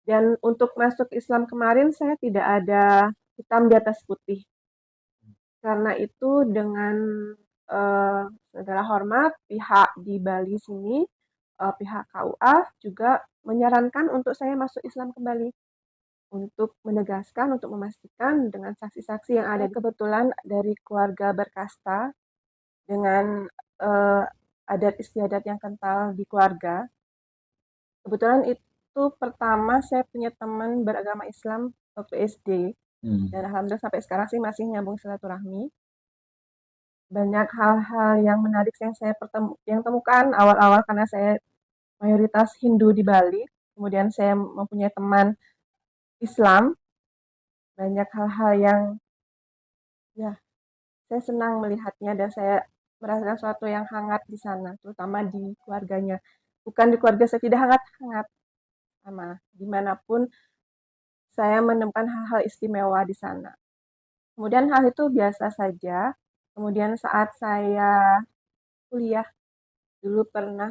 Dan untuk masuk Islam kemarin saya tidak ada hitam di atas putih. Karena itu dengan segala hormat pihak di Bali sini, pihak KUA juga menyarankan untuk saya masuk Islam kembali. Untuk menegaskan, untuk memastikan dengan saksi-saksi yang ada. Kebetulan dari keluarga berkasta dengan adat istiadat yang kental di keluarga. Kebetulan itu pertama saya punya teman beragama Islam waktu SD. Dan Hmm. alhamdulillah sampai sekarang sih masih nyambung silaturahmi. Banyak hal-hal yang menarik yang saya yang temukan awal-awal karena saya mayoritas Hindu di Bali. Kemudian saya mempunyai teman Islam. Banyak hal-hal yang ya saya senang melihatnya dan saya merasakan sesuatu yang hangat di sana, terutama di keluarganya. Bukan di keluarga saya tidak hangat-hangat sama dimanapun saya menemukan hal-hal istimewa di sana. Kemudian hal itu biasa saja. Kemudian saat saya kuliah, dulu pernah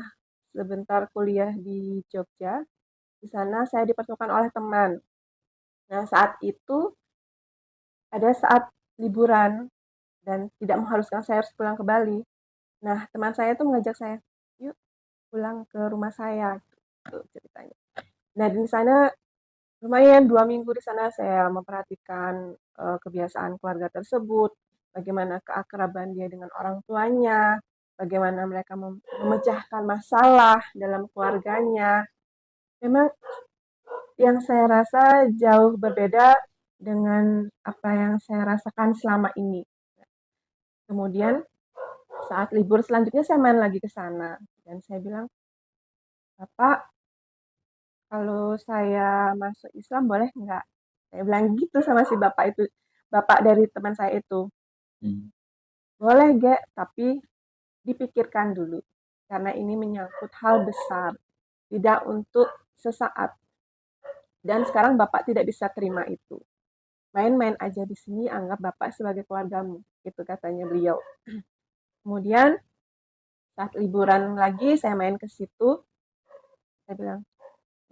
sebentar kuliah di Jogja. Di sana saya dipertemukan oleh teman. Nah, saat itu ada saat liburan dan tidak mengharuskan saya harus pulang ke Bali. Nah, teman saya itu mengajak saya, yuk pulang ke rumah saya, gitu ceritanya. Nah, di sana lumayan 2 minggu di sana saya memperhatikan kebiasaan keluarga tersebut, bagaimana keakraban dia dengan orang tuanya, bagaimana mereka memecahkan masalah dalam keluarganya. Memang yang saya rasa jauh berbeda dengan apa yang saya rasakan selama ini. Kemudian saat libur selanjutnya saya main lagi ke sana dan saya bilang, Bapak, kalau saya masuk Islam boleh nggak? Saya bilang gitu sama si bapak itu, bapak dari teman saya itu. Hmm. Boleh, Gek, tapi dipikirkan dulu. Karena ini menyangkut hal besar, tidak untuk sesaat. Dan sekarang bapak tidak bisa terima itu. Main-main aja di sini, anggap bapak sebagai keluargamu. Itu katanya beliau. Kemudian saat liburan lagi, saya main ke situ. Saya bilang,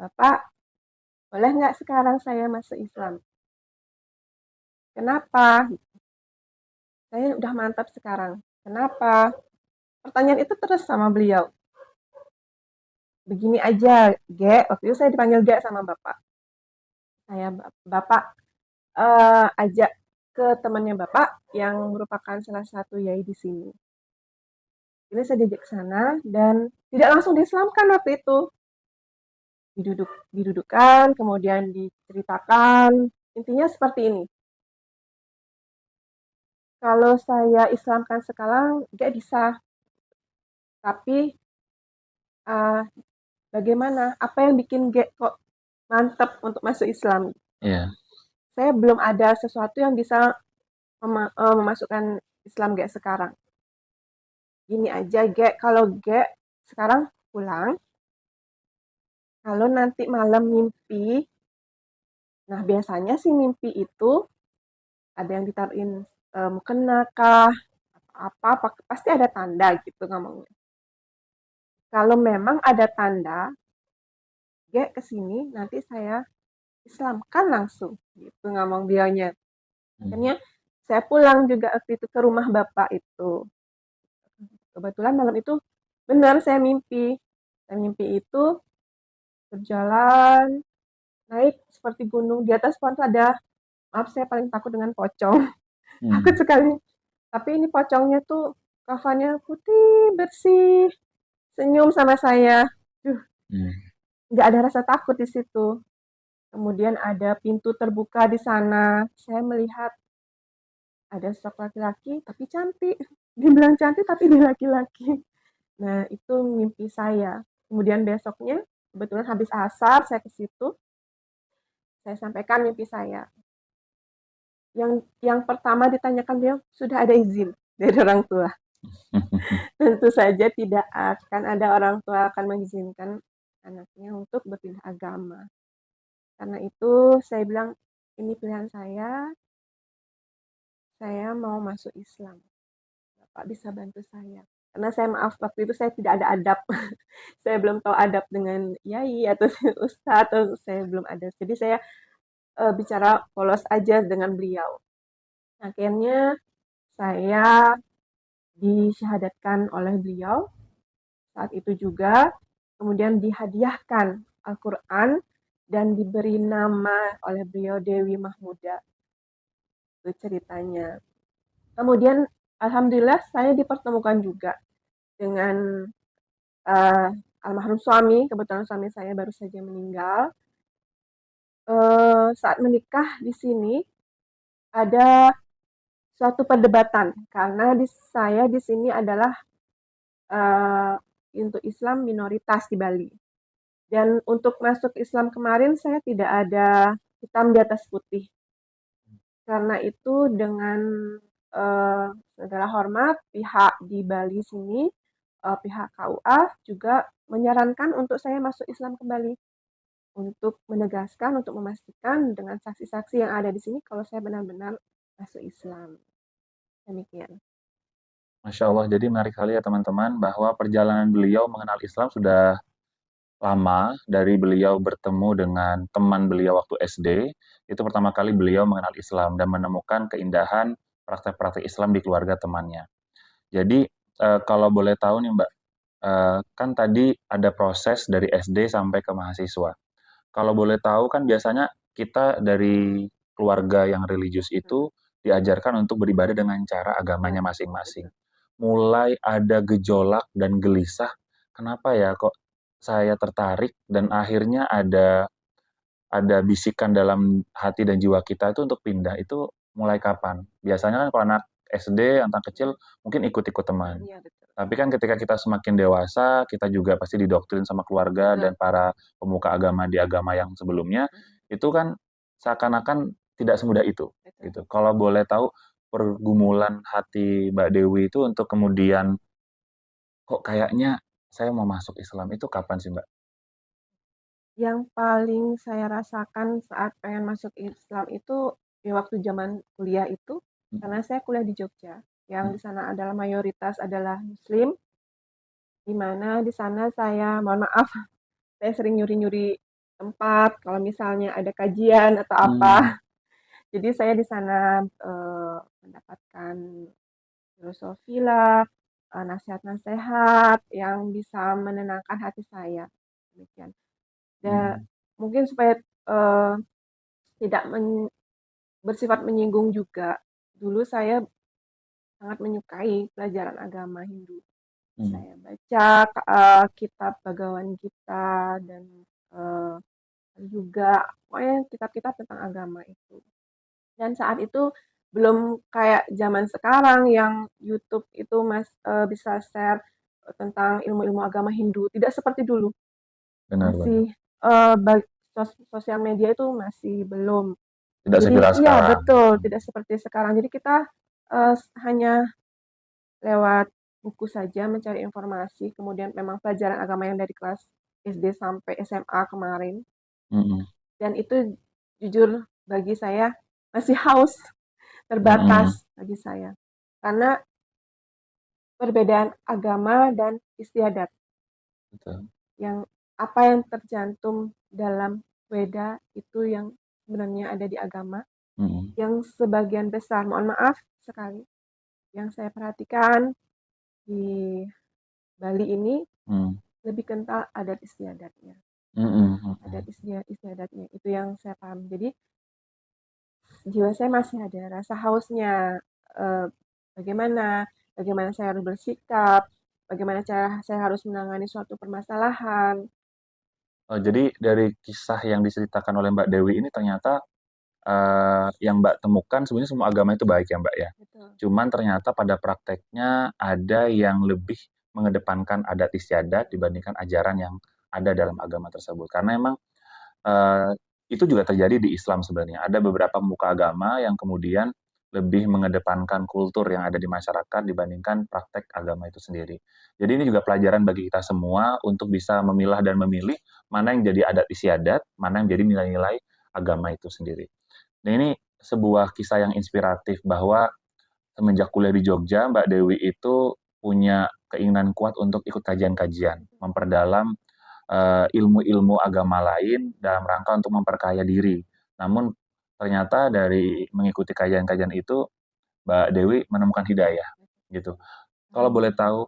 Bapak, boleh nggak sekarang saya masuk Islam? Kenapa? Saya udah mantap sekarang. Kenapa? Pertanyaan itu terus sama beliau. Begini aja, Ge. Waktu itu saya dipanggil Ge sama bapak. Saya bapak ajak ke temannya bapak yang merupakan salah satu yai di sini. Ini saya diajak ke sana dan tidak langsung diislamkan waktu itu. Didudukan, kemudian diceritakan. Intinya seperti ini. Kalau saya islamkan sekarang, nggak bisa. Tapi uh, bagaimana? Apa yang bikin kok mantap untuk masuk Islam? Ya. Saya belum ada sesuatu yang bisa memasukkan Islam kayak sekarang. Gini aja, Gek, kalau Gek sekarang pulang, kalau nanti malam mimpi, nah biasanya sih mimpi itu ada yang ditaruhin mukena kah, apa, pasti ada tanda gitu ngomongnya. Kalau memang ada tanda, Gek kesini, nanti saya Islamkan langsung, gitu ngomong beliaunya. Hmm. Akhirnya saya pulang juga waktu itu ke rumah bapak itu. Kebetulan malam itu benar saya mimpi. Saya mimpi itu berjalan naik seperti gunung di atas pohon ada, maaf saya paling takut dengan pocong. Takut Hmm. sekali. Tapi ini pocongnya tuh kafannya putih bersih, senyum sama saya. Duh, Hmm. nggak ada rasa takut di situ. Kemudian ada pintu terbuka di sana. Saya melihat ada sosok laki-laki tapi cantik. Dibilang cantik tapi dia laki-laki. Nah, itu mimpi saya. Kemudian besoknya, kebetulan habis asar, saya ke situ. Saya sampaikan mimpi saya. Yang pertama ditanyakan dia, sudah ada izin dari orang tua. Tentu saja tidak akan ada orang tua akan mengizinkan anaknya untuk berpindah agama. Karena itu saya bilang, ini pilihan saya mau masuk Islam. Bapak bisa bantu saya. Karena saya maaf waktu itu saya tidak ada adab. Saya belum tahu adab dengan yai atau ustadz atau saya belum ada. Jadi saya bicara polos aja dengan beliau. Akhirnya saya disyahadatkan oleh beliau saat itu juga, kemudian dihadiahkan Al-Quran dan diberi nama oleh beliau Dewi Mahmuda. Itu ceritanya. Kemudian alhamdulillah saya dipertemukan juga dengan uh, almarhum suami. Kebetulan suami saya baru saja meninggal. Saat menikah di sini ada suatu perdebatan karena saya di sini adalah uh, untuk Islam minoritas di Bali. Dan untuk masuk Islam kemarin saya tidak ada hitam di atas putih. Karena itu dengan segala hormat pihak di Bali sini, pihak KUA juga menyarankan untuk saya masuk Islam kembali. Untuk menegaskan, untuk memastikan dengan saksi-saksi yang ada di sini kalau saya benar-benar masuk Islam. Demikian. Masya Allah, jadi menarik sekali ya teman-teman bahwa perjalanan beliau mengenal Islam sudah lama dari beliau bertemu dengan teman beliau waktu SD. Itu pertama kali beliau mengenal Islam dan menemukan keindahan praktek-praktek Islam di keluarga temannya. Jadi kalau boleh tahu nih Mbak, kan tadi ada proses dari SD sampai ke mahasiswa. Kalau boleh tahu kan biasanya kita dari keluarga yang religius itu diajarkan untuk beribadah dengan cara Ya, agamanya masing-masing. betul. Mulai ada gejolak dan gelisah, kenapa ya kok saya tertarik dan akhirnya ada bisikan dalam hati dan jiwa kita itu untuk pindah itu mulai kapan? Biasanya kan kalau anak SD, anak kecil mungkin ikut-ikut teman. Iya, betul. Tapi kan ketika kita semakin dewasa, kita juga pasti didoktrin sama keluarga Betul. dan para pemuka agama di agama yang sebelumnya, itu kan seakan-akan tidak semudah itu, Betul. gitu. Kalau boleh tahu pergumulan hati Mbak Dewi itu untuk kemudian kok kayaknya saya mau masuk Islam itu kapan sih Mbak? Yang paling saya rasakan saat pengen masuk Islam itu ya waktu zaman kuliah itu, karena Mm, saya kuliah di Jogja, yang mm, di sana adalah mayoritas adalah Muslim, di mana di sana saya, mohon maaf, saya sering nyuri-nyuri tempat kalau misalnya ada kajian atau apa. mm, Jadi saya di sana mendapatkan filosofi lah, nasihat-nasihat yang bisa menenangkan hati saya. Demikian. Dan mm, mungkin supaya eh, tidak bersifat menyinggung juga. Dulu saya sangat menyukai pelajaran agama Hindu. mm, Saya baca kitab Bhagavad Gita dan eh, juga pokoknya kitab-kitab tentang agama itu. Dan saat itu belum kayak zaman sekarang yang YouTube itu bisa share tentang ilmu-ilmu agama Hindu. Tidak seperti dulu. benar-benar. Masih sosial media itu masih belum. Tidak Jadi seviral iya sekarang. betul, tidak seperti sekarang. Jadi kita hanya lewat buku saja mencari informasi, kemudian memang pelajaran agama yang dari kelas SD sampai SMA kemarin. Mm, Dan itu jujur bagi saya masih haus, mm, mm, terbatas bagi saya. Karena perbedaan agama dan istiadat betul. yang apa yang tercantum dalam Weda itu yang sebenarnya ada di agama, Mm, yang sebagian besar, mohon maaf sekali, yang saya perhatikan di Bali ini mm, lebih kental adat istiadatnya. mm, mm, Adat mm. istiadatnya itu yang saya paham. Jadi jiwa saya masih ada rasa hausnya. Eh, bagaimana, bagaimana saya harus bersikap, bagaimana cara saya harus menangani suatu permasalahan. Oh, jadi dari kisah yang diceritakan oleh Mbak Dewi ini ternyata yang Mbak temukan sebenarnya semua agama itu baik ya Mbak ya. Betul. Cuman ternyata pada prakteknya ada yang lebih mengedepankan adat istiadat dibandingkan ajaran yang ada dalam agama tersebut. Karena emang eh, itu juga terjadi di Islam sebenarnya. Ada beberapa pemuka agama yang kemudian lebih mengedepankan kultur yang ada di masyarakat dibandingkan praktek agama itu sendiri. Jadi ini juga pelajaran bagi kita semua untuk bisa memilah dan memilih mana yang jadi adat istiadat, mana yang jadi nilai-nilai agama itu sendiri. Nah ini sebuah kisah yang inspiratif bahwa semenjak kuliah di Jogja, Mbak Dewi itu punya keinginan kuat untuk ikut kajian-kajian, memperdalam ilmu-ilmu agama lain dalam rangka untuk memperkaya diri. Namun ternyata dari mengikuti kajian-kajian itu Mbak Dewi menemukan hidayah gitu. Kalau boleh tahu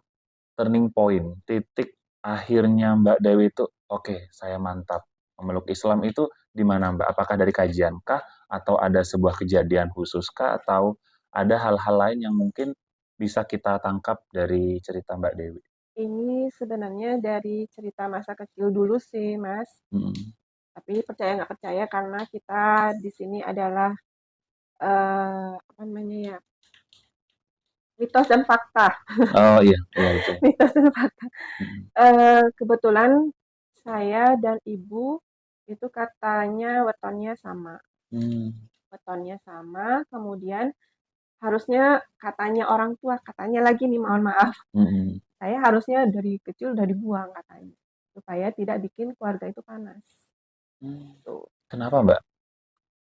turning point, titik akhirnya Mbak Dewi itu oke, saya mantap memeluk Islam itu di mana Mbak? Apakah dari kajian kah atau ada sebuah kejadian khusus kah atau ada hal-hal lain yang mungkin bisa kita tangkap dari cerita Mbak Dewi? Ini sebenarnya dari cerita masa kecil dulu sih, Mas. Hmm. Tapi percaya nggak percaya karena kita di sini adalah apa namanya ya, mitos dan fakta. Oh iya, iya betul. Mitos dan fakta. Hmm. Kebetulan saya dan ibu itu katanya wetonnya sama. Hmm. Wetonnya sama, kemudian harusnya katanya orang tua, katanya lagi nih mohon maaf, Hmm. saya harusnya dari kecil udah dibuang katanya, supaya tidak bikin keluarga itu panas. Hmm. Tuh. Kenapa Mbak?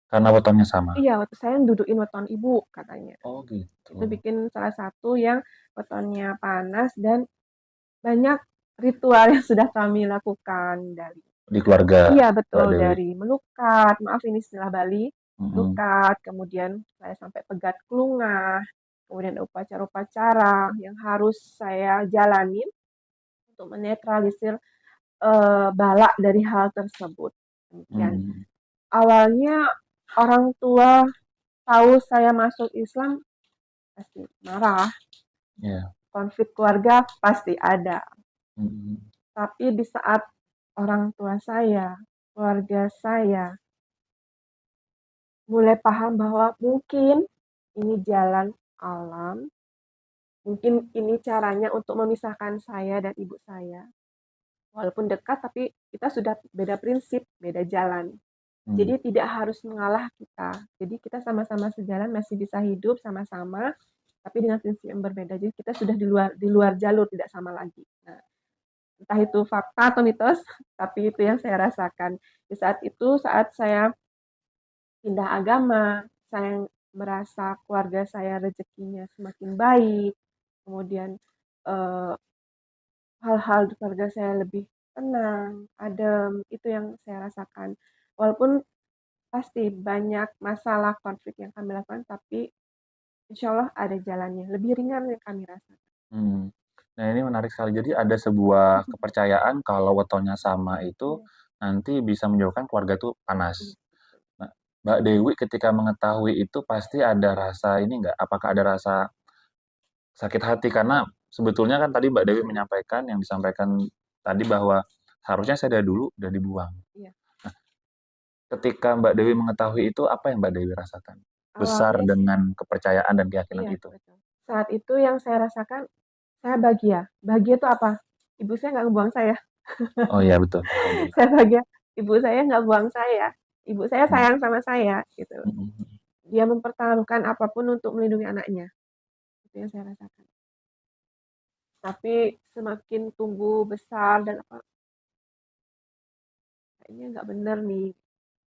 Karena wetonnya sama. Iya, waktu saya dudukin weton ibu katanya. Oh gitu. Itu bikin salah satu yang wetonnya panas dan banyak ritual yang sudah kami lakukan dari Di keluarga iya Mbak betul Dewi. dari melukat, maaf ini istilah Bali, Hmm. melukat, kemudian saya sampai pegat kelungah, kemudian upacara-upacara yang harus saya jalanin untuk menetralisir bala dari hal tersebut. Demikian. Hmm. Awalnya orang tua tahu saya masuk Islam pasti marah, Ya. konflik keluarga pasti ada. Hmm. Tapi di saat orang tua saya, keluarga saya mulai paham bahwa mungkin ini jalan alam, mungkin ini caranya untuk memisahkan saya dan ibu saya. Walaupun dekat, tapi kita sudah beda prinsip, beda jalan. Hmm. Jadi tidak harus mengalah kita. Jadi kita sama-sama sejalan, masih bisa hidup sama-sama, tapi dengan prinsip yang berbeda. Jadi kita sudah di luar jalur, tidak sama lagi. Nah, entah itu fakta atau mitos, tapi itu yang saya rasakan. Di saat itu, saat saya pindah agama, saya merasa keluarga saya rezekinya semakin baik, kemudian eh, hal-hal di keluarga saya lebih tenang, adem, itu yang saya rasakan. Walaupun pasti banyak masalah konflik yang kami lakukan, tapi insya Allah ada jalannya. Lebih ringan yang kami rasakan. Hmm. Nah ini menarik sekali. Jadi ada sebuah kepercayaan kalau wetonnya sama itu Iya, nanti bisa menyebabkan keluarga itu iya, panas. Nah, Mbak Dewi ketika mengetahui itu pasti ada rasa ini nggak? Apakah ada rasa sakit hati? Karena sebetulnya kan tadi Mbak Dewi menyampaikan yang disampaikan tadi bahwa harusnya saya dari dulu udah dibuang. iya. Ketika Mbak Dewi mengetahui itu, apa yang Mbak Dewi rasakan? Besar Awalnya sih, dengan kepercayaan dan keyakinan iya itu. betul. Saat itu yang saya rasakan, saya bahagia. Bahagia itu apa? Ibu saya nggak ngebuang saya. Oh iya betul, alhamdulillah. Saya bahagia. Ibu saya nggak buang saya. Ibu saya Hmm. sayang sama saya, gitu. Hmm. Dia mempertaruhkan apapun untuk melindungi anaknya. Itu yang saya rasakan. Tapi semakin tumbuh besar dan apa, kayaknya nggak bener nih.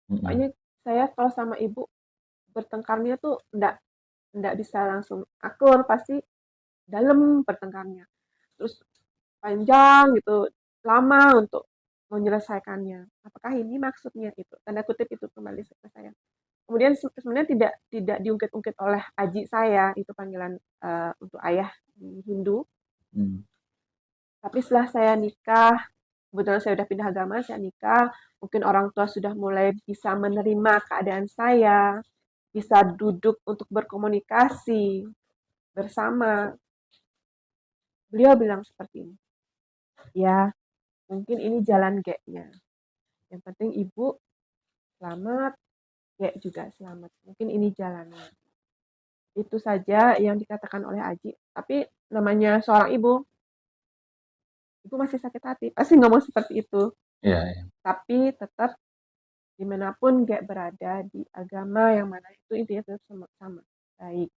Hmm. Pokoknya saya kalau sama ibu bertengkarnya tuh nggak bisa langsung akur, pasti dalam bertengkarnya. Terus panjang gitu, lama untuk menyelesaikannya. Apakah ini maksudnya itu? Tanda kutip itu kembali ke saya. Kemudian sebenarnya tidak diungkit-ungkit oleh aji saya, itu panggilan untuk ayah di Hindu. Hmm. Tapi setelah saya nikah, kebetulan saya sudah pindah agama, saya nikah, mungkin orang tua sudah mulai bisa menerima keadaan saya, bisa duduk untuk berkomunikasi bersama. Beliau bilang seperti ini, ya mungkin ini jalan G-nya. Yang penting ibu selamat, G juga selamat. Mungkin ini jalannya. Itu saja yang dikatakan oleh Aji. Tapi namanya seorang ibu masih sakit hati. Pasti ngomong seperti itu. Iya, iya. Tapi tetap dimanapun G berada di agama yang mana itu intinya tetap sama-sama. Baik.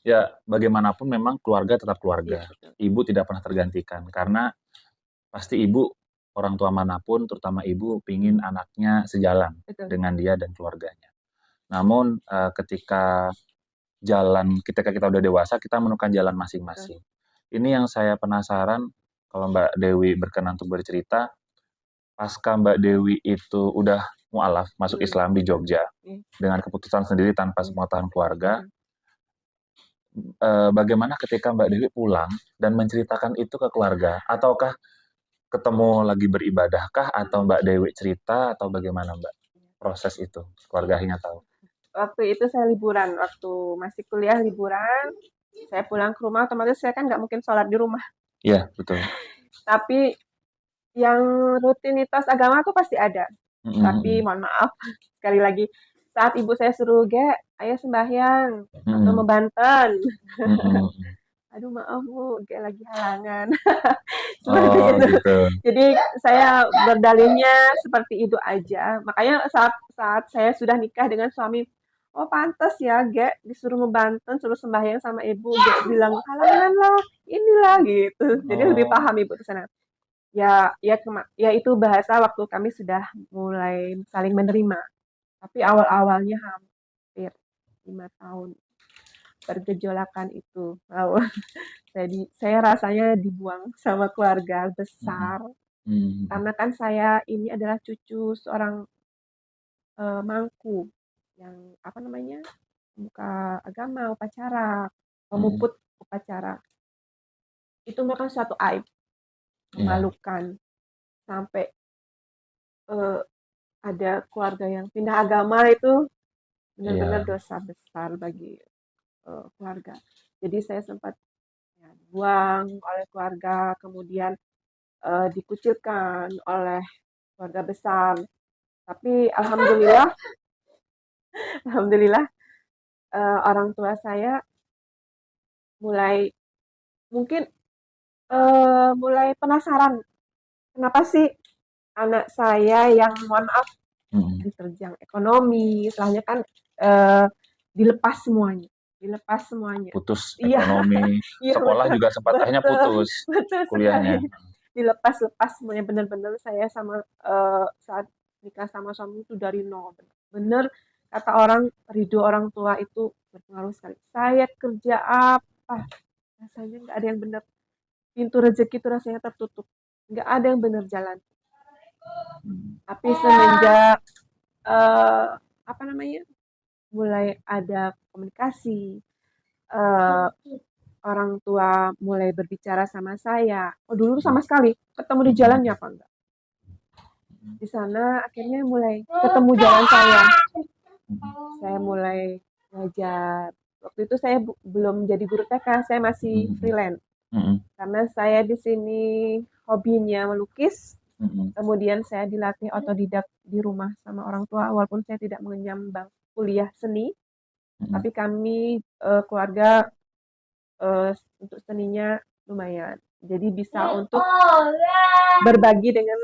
Ya, bagaimanapun memang keluarga tetap Iya, keluarga. betul. Ibu tidak pernah tergantikan karena pasti ibu orang tua manapun, terutama ibu, pingin anaknya sejalan Betul. dengan dia dan keluarganya. Namun ketika ketika kita udah dewasa, kita menemukan jalan Betul. masing-masing. Ini yang saya penasaran, kalau Mbak Dewi berkenan untuk bercerita, pasca Mbak Dewi itu udah mualaf, masuk Islam di Jogja, Iya, dengan keputusan sendiri tanpa iya, sepengetahuan keluarga, mhm. bagaimana ketika Mbak Dewi pulang dan menceritakan itu ke keluarga? Ataukah ketemu lagi beribadahkah? Atau Mbak Dewi cerita? Atau bagaimana Mbak? Proses itu, keluarga akhirnya tahu. Waktu itu saya liburan, waktu masih kuliah liburan, saya pulang ke rumah otomatis saya kan nggak mungkin sholat di rumah. Iya, betul. Tapi yang rutinitas agama tuh pasti ada. Mhm Tapi mhm. mohon maaf, sekali lagi, saat ibu saya suruh, "Gek, ayo sembahyang atau Mhm. membanten." Mhm. Aduh maaf Bu, Gek lagi halangan. Seperti Oh, itu. gitu. Jadi saya berdalihnya seperti itu aja. Makanya saat saat saya sudah nikah dengan suami, oh pantas ya Gek disuruh membanten, suruh sembahyang sama ibu. Gek bilang halangan lah, inilah gitu. Jadi lebih Oh. paham ibu di sana. Ya, ya itu bahasa waktu kami sudah mulai saling menerima. Tapi awal-awalnya hampir 5 tahun bergejolakan itu. Wow. Saya rasanya dibuang sama keluarga Mhm. besar. Mhm. Karena kan saya ini adalah cucu seorang mangku yang apa namanya buka agama upacara, Mhm. pemuput upacara. Itu merupakan suatu aib Iya. memalukan sampai eh, ada keluarga yang pindah agama itu benar-benar Iya. dosa besar bagi keluarga. Jadi saya sempat ya, dibuang oleh keluarga, kemudian dikucilkan oleh keluarga besar. Tapi alhamdulillah, alhamdulillah orang tua saya mulai mungkin mulai penasaran kenapa sih anak saya yang mohon maaf Mhm. diterjang ekonomi, istilahnya kan eh, dilepas semuanya, dilepas semuanya. Putus Iya, ekonomi, iya sekolah betul, juga sempat akhirnya betul, putus betul sekali. kuliahnya. Dilepas-lepas semuanya benar-benar saya sama saat nikah sama suami itu dari nol. Bener kata orang ridho orang tua itu berpengaruh sekali. Saya kerja apa rasanya nggak ada yang benar. Pintu rezeki itu rasanya tertutup. Nggak ada yang benar jalan. Mhm. Tapi semenjak eh, apa namanya mulai ada komunikasi, eh, orang tua mulai berbicara sama saya. Oh dulu tuh sama sekali ketemu di Mhm. jalannya apa enggak? Di sana akhirnya mulai ketemu jalan saya. Mhm. Saya mulai ngajar. Waktu itu saya belum jadi guru TK, saya masih Mhm. freelance. Mhm. Karena saya di sini hobinya melukis, Mhm. kemudian saya dilatih otodidak di rumah sama orang tua, walaupun saya tidak mengenyam kuliah seni, Mhm. tapi kami keluarga eh, untuk seninya lumayan. Jadi bisa untuk berbagi dengan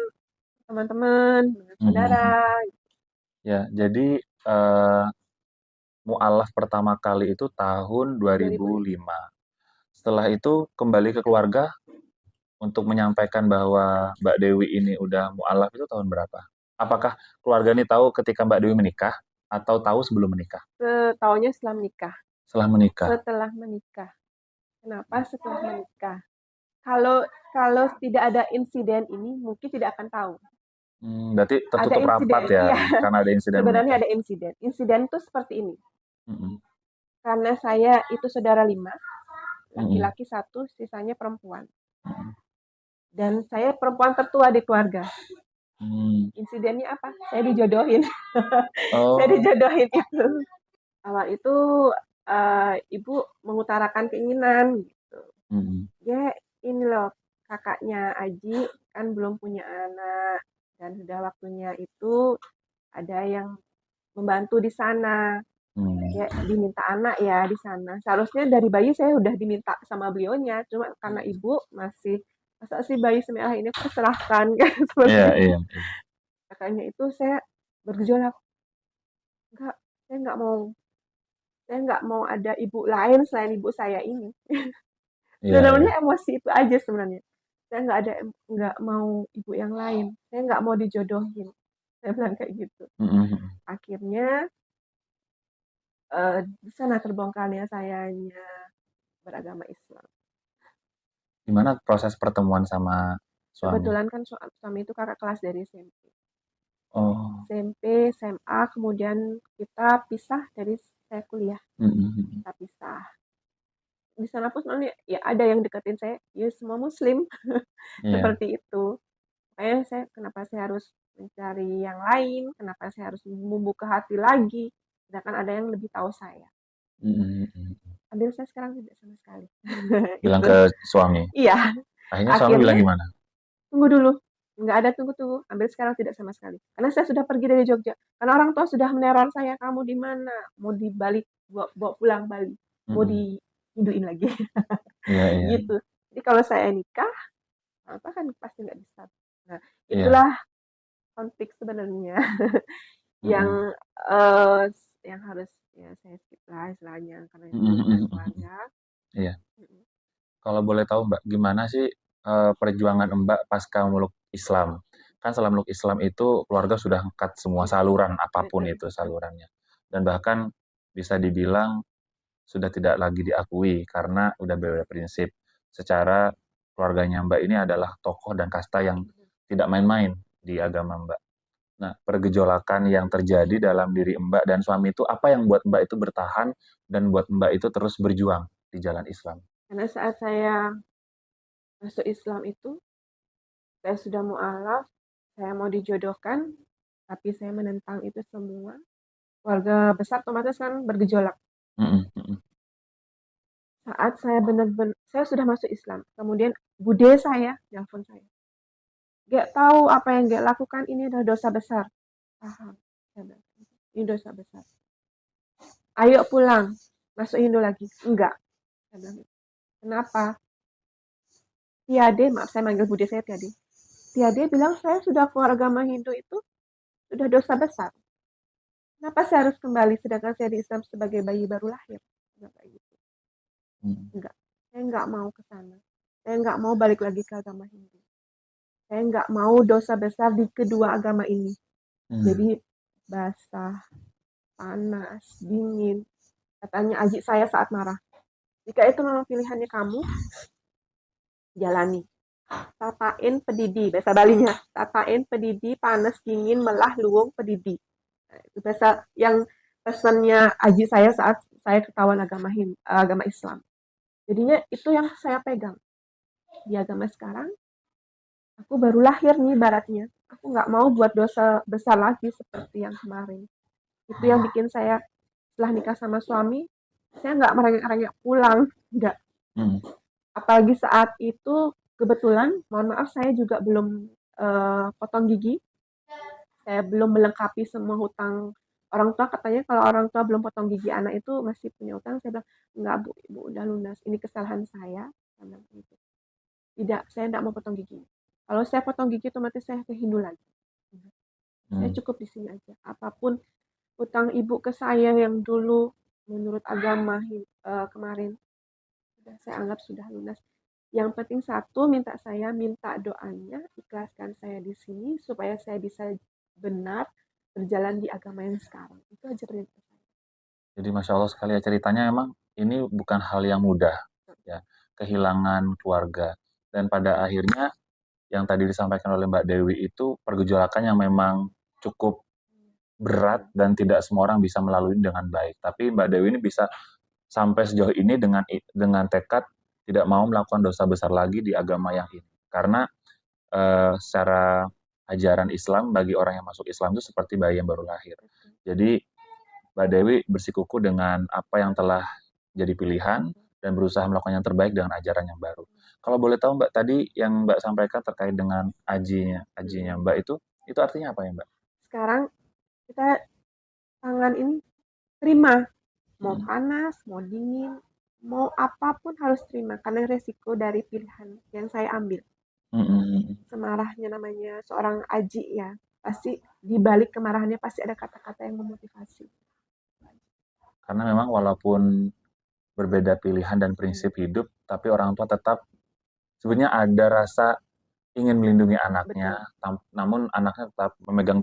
teman-teman, dengan Mhm. Mhm. saudara. Ya, jadi mualaf pertama kali itu tahun 2005. 2005. Setelah itu kembali ke keluarga untuk menyampaikan bahwa Mbak Dewi ini udah mualaf itu tahun berapa? Apakah keluarga ini tahu ketika Mbak Dewi menikah atau tahu sebelum menikah? Setahunnya setelah menikah. Setelah menikah. Setelah menikah. Kenapa setelah menikah? Kalau kalau tidak ada insiden ini, mungkin tidak akan tahu. Berarti Ada tertutup rapat insiden, ya iya. karena ada insiden Sebenarnya menikah. ada insiden. Insiden itu seperti ini. Mhm. Karena saya itu saudara 5, Mhm. laki-laki satu, sisanya perempuan. Mhm. Dan saya perempuan tertua di keluarga. Mmm. Insidennya apa? Saya dijodohin. Saya Oh. dijodohin itu. Awal itu ibu mengutarakan keinginan gitu. Mhm. Ya ini loh kakaknya Aji kan belum punya anak dan sudah waktunya itu ada yang membantu di sana. Mmm. Ya diminta anak ya di sana. Seharusnya dari bayi saya udah diminta sama beliaunya, cuma karena ibu masih masa sih bayi semerah ini aku serahkan kan Iya seperti itu. iya iya. Kakaknya itu saya bergejolak, enggak, saya nggak mau, saya nggak mau ada ibu lain selain ibu saya ini. Iya iya. Sebenarnya emosi itu aja sebenarnya. Saya nggak mau ibu yang lain. Saya nggak mau dijodohin. Saya bilang kayak gitu. Mhm mhm. Akhirnya di sana terbongkarnya sayanya beragama Islam. Gimana proses pertemuan sama suami? Kebetulan kan suami itu kakak kelas dari SMP. Oh, SMP, SMA, kemudian kita pisah dari saya kuliah. mhm mhm. Kita pisah. Di sana pun sebenarnya ya ada yang deketin saya, ya semua muslim, Iya, seperti itu. Makanya kenapa saya harus mencari yang lain, kenapa saya harus membuka hati lagi, sedangkan ada yang lebih tahu saya. mhm mhm. Ambil saya sekarang tidak sama sekali. Bilang Itu. ke suami? Iya, Akhirnya suami bilang akhirnya gimana? tunggu dulu. Nggak ada tunggu-tunggu. Ambil sekarang tidak sama sekali. Karena saya sudah pergi dari Jogja. Karena orang tua sudah meneror saya. Kamu di mana? Mau dibalik, bawa pulang Bali. Mau Mhm. dihinduin lagi. Iya iya Gitu. Jadi kalau saya nikah, apa kan pasti nggak bisa. Nah, iya. itulah konflik sebenarnya yang Mhm. eh, yang harus ya saya skip lah istilahnya karena itu Mhm urusan mhm mhm. keluarga. Iya. Mm-mm. Kalau boleh tahu Mbak, gimana sih, perjuangan Mbak pasca meluk Islam? Kan setelah meluk Islam itu keluarga sudah cut semua Iya, saluran, apapun betul, itu betul. salurannya. Dan bahkan bisa dibilang sudah tidak lagi diakui karena udah berbeda prinsip. Secara keluarganya Mbak ini adalah tokoh dan kasta yang tidak main-main di agama Mbak. Nah, pergejolakan yang terjadi dalam diri Mbak dan suami itu apa yang buat Mbak itu bertahan dan buat Mbak itu terus berjuang di jalan Islam? Karena saat saya masuk Islam itu, saya sudah mualaf, saya mau dijodohkan, tapi saya menentang itu semua. Keluarga besar otomatis kan bergejolak. Mhm mhm. Saat saya benar-benar, saya sudah masuk Islam. Kemudian bude saya nelfon saya. Gak tahu apa yang gak lakukan ini adalah dosa besar. Paham. Ini dosa besar. Ayo pulang. Masuk Hindu lagi. Enggak. Saya bilang, kenapa? Tiade, maaf saya manggil bude saya Tiade. Tiade bilang saya sudah keluar agama Hindu itu sudah dosa besar. Kenapa saya harus kembali sedangkan saya di Islam sebagai bayi baru lahir? Enggak gitu. Mhm. Enggak. Saya enggak mau ke sana. Saya enggak mau balik lagi ke agama Hindu. Saya enggak mau dosa besar di kedua agama ini. Mmm, Jadi basah, panas, dingin. Katanya aji saya saat marah. Jika itu memang pilihannya kamu, jalani. Tatain pedidi, bahasa Balinya. Tatain pedidi, panas, dingin, melah, luwung, pedidi. Nah, itu bahasa yang pesannya aji saya saat saya ketahuan agama Islam. Jadinya itu yang saya pegang. Di agama sekarang, aku baru lahir nih baratnya. Aku nggak mau buat dosa besar lagi seperti yang kemarin. Itu yang mhm bikin saya setelah nikah sama suami, saya nggak merengek-rengek pulang. Nggak. mhm Apalagi saat itu kebetulan, mohon maaf saya juga belum potong gigi. Saya belum melengkapi semua hutang orang tua. Katanya kalau orang tua belum potong gigi anak itu masih punya hutang. Saya bilang, enggak bu, ibu udah lunas. Ini kesalahan saya. Gitu. Tidak, saya tidak mau potong gigi. Kalau saya potong gigi otomatis saya ke Hindu lagi. Saya mhm. cukup di sini aja. Apapun hutang ibu ke saya yang dulu menurut agama kemarin sudah saya anggap sudah lunas. Yang penting satu, saya minta doanya, ikhlaskan saya di sini supaya saya bisa benar berjalan di agama yang sekarang. Itu aja perintah saya. Jadi Masya Allah sekali ya ceritanya emang ini bukan hal yang mudah ya, kehilangan keluarga dan pada akhirnya yang tadi disampaikan oleh Mbak Dewi itu pergejolakan yang memang cukup berat Betul. dan tidak semua orang bisa melalui dengan baik. Tapi Mbak Dewi ini bisa sampai sejauh ini dengan tekad tidak mau melakukan dosa besar lagi di agama yang ini. Karena secara ajaran Islam bagi orang yang masuk Islam itu seperti bayi yang baru lahir. Betul. Jadi Mbak Dewi bersikukuh dengan apa yang telah jadi pilihan dan berusaha melakukan yang terbaik dengan ajaran yang baru. Kalau boleh tahu Mbak, tadi yang Mbak sampaikan terkait dengan ajinya, ajinya Mbak itu artinya apa ya Mbak? Sekarang kita tangan ini terima. Mau Mhm. panas, mau dingin, mau apapun harus terima. Karena resiko dari pilihan yang saya ambil. Mhm. Semarahnya namanya seorang aji ya. Pasti di balik kemarahannya pasti ada kata-kata yang memotivasi. Karena memang walaupun berbeda pilihan dan Iya, prinsip hidup, tapi orang tua tetap sebenarnya ada rasa ingin melindungi anaknya, betul. namun anaknya tetap memegang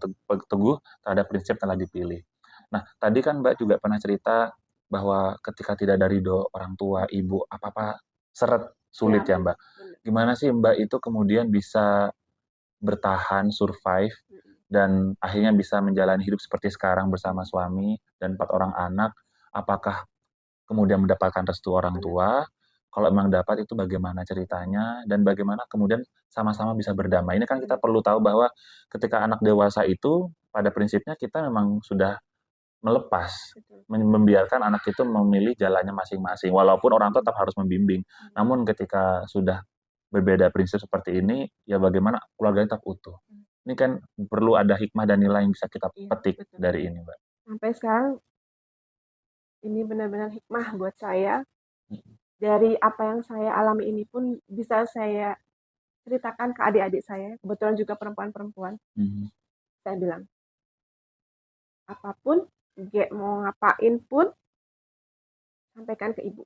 teguh terhadap prinsip yang telah dipilih. Nah, tadi kan Mbak juga pernah cerita bahwa ketika tidak ada ridho orang tua, ibu, apa-apa seret. Iya, sulit ya, benar, Mbak. benar. Gimana sih Mbak itu kemudian bisa bertahan, survive, Mm-mm. dan akhirnya bisa menjalani hidup seperti sekarang bersama Mm, suami dan 4 orang anak? Apakah kemudian mendapatkan restu orang benar. tua? Kalau memang dapat itu bagaimana ceritanya? Dan bagaimana kemudian sama-sama bisa berdamai? Ini kan kita Benar. perlu tahu bahwa ketika anak dewasa itu pada prinsipnya kita memang sudah melepas, Betul. membiarkan anak itu memilih jalannya masing-masing, walaupun orang tua Mm, tetap harus membimbing. mm, Namun ketika sudah berbeda prinsip seperti ini, ya bagaimana keluarga tetap utuh. mm. Ini kan perlu ada hikmah dan nilai yang bisa kita Iya, petik betul. dari ini, Mbak. Sampai sekarang ini benar-benar hikmah buat saya. Mhm. Dari apa yang saya alami ini pun bisa saya ceritakan ke adik-adik saya, kebetulan juga perempuan-perempuan. Mhm. Saya bilang, apapun, G mau ngapain pun, sampaikan ke ibu.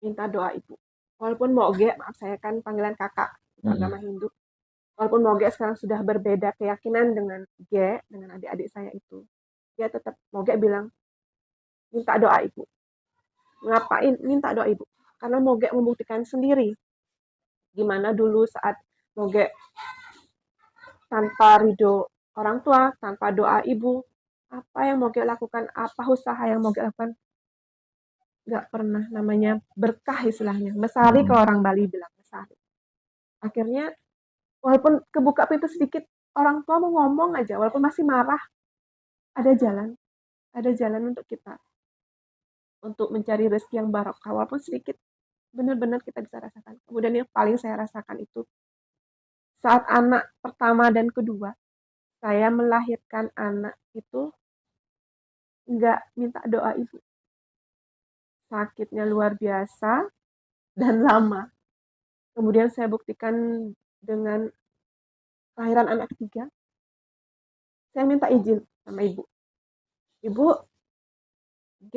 Minta doa ibu. Walaupun mau G, maaf saya kan panggilan kakak, itu agama Mhm. Hindu. Walaupun mau G sekarang sudah berbeda keyakinan dengan G, dengan adik-adik saya itu. Dia tetap, mau G bilang, minta doa ibu. Ngapain? Minta doa ibu. Karena mau G membuktikan sendiri. Gimana dulu saat mau G tanpa ridho orang tua, tanpa doa ibu, apa yang mau kita lakukan, apa usaha yang mau kita lakukan, nggak pernah namanya berkah istilahnya. Mesari Mhm. kalau orang Bali bilang mesari. Akhirnya walaupun kebuka pintu sedikit, orang tua mau ngomong aja, walaupun masih marah, ada jalan, ada jalan untuk kita, untuk mencari rezeki yang barokah, walaupun sedikit, benar-benar kita bisa rasakan. Kemudian yang paling saya rasakan itu saat anak pertama dan kedua, saya melahirkan anak itu nggak minta doa ibu. Sakitnya luar biasa dan lama. Kemudian saya buktikan dengan kelahiran anak ketiga. Saya minta izin sama ibu. Ibu, G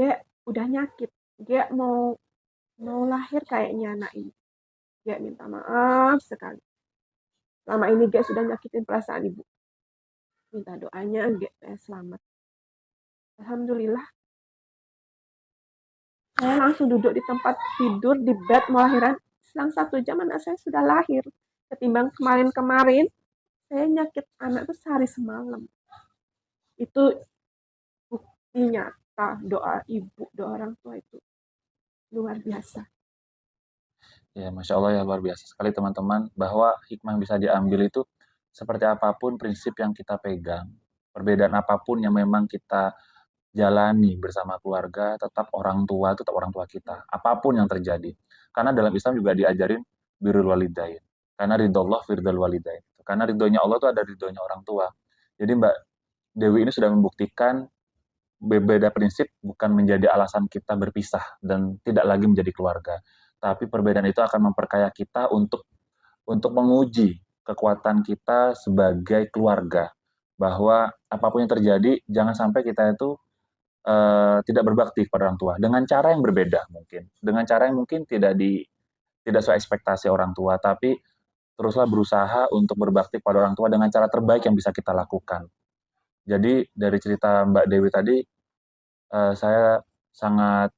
udah nyakit. G mau mau lahir kayaknya anak ini. G minta maaf sekali. Selama ini G sudah nyakitin perasaan ibu. Minta doanya G selamat. Alhamdulillah. Saya langsung duduk di tempat tidur di bed mau lahiran. Selang 1 jam anak saya sudah lahir. Ketimbang kemarin-kemarin, saya nyakit anak itu sehari semalam. Itu bukti nyata doa ibu, doa orang tua itu luar biasa. Ya, Masya Allah ya luar biasa sekali teman-teman bahwa hikmah yang bisa diambil itu seperti apapun prinsip yang kita pegang, perbedaan apapun yang memang kita jalani bersama keluarga, tetap orang tua itu tetap orang tua kita, apapun yang terjadi. Karena dalam Islam juga diajarin birrul walidain. Karena ridho Allah firdal walidain. Karena ridhonya Allah itu ada ridhonya orang tua. Jadi Mbak Dewi ini sudah membuktikan berbeda prinsip bukan menjadi alasan kita berpisah dan tidak lagi menjadi keluarga. Tapi perbedaan itu akan memperkaya kita untuk menguji kekuatan kita sebagai keluarga. Bahwa apapun yang terjadi, jangan sampai kita itu tidak berbakti kepada orang tua dengan cara yang berbeda mungkin, dengan cara yang mungkin tidak sesuai ekspektasi orang tua, tapi teruslah berusaha untuk berbakti kepada orang tua dengan cara terbaik yang bisa kita lakukan. Jadi dari cerita Mbak Dewi tadi, saya sangat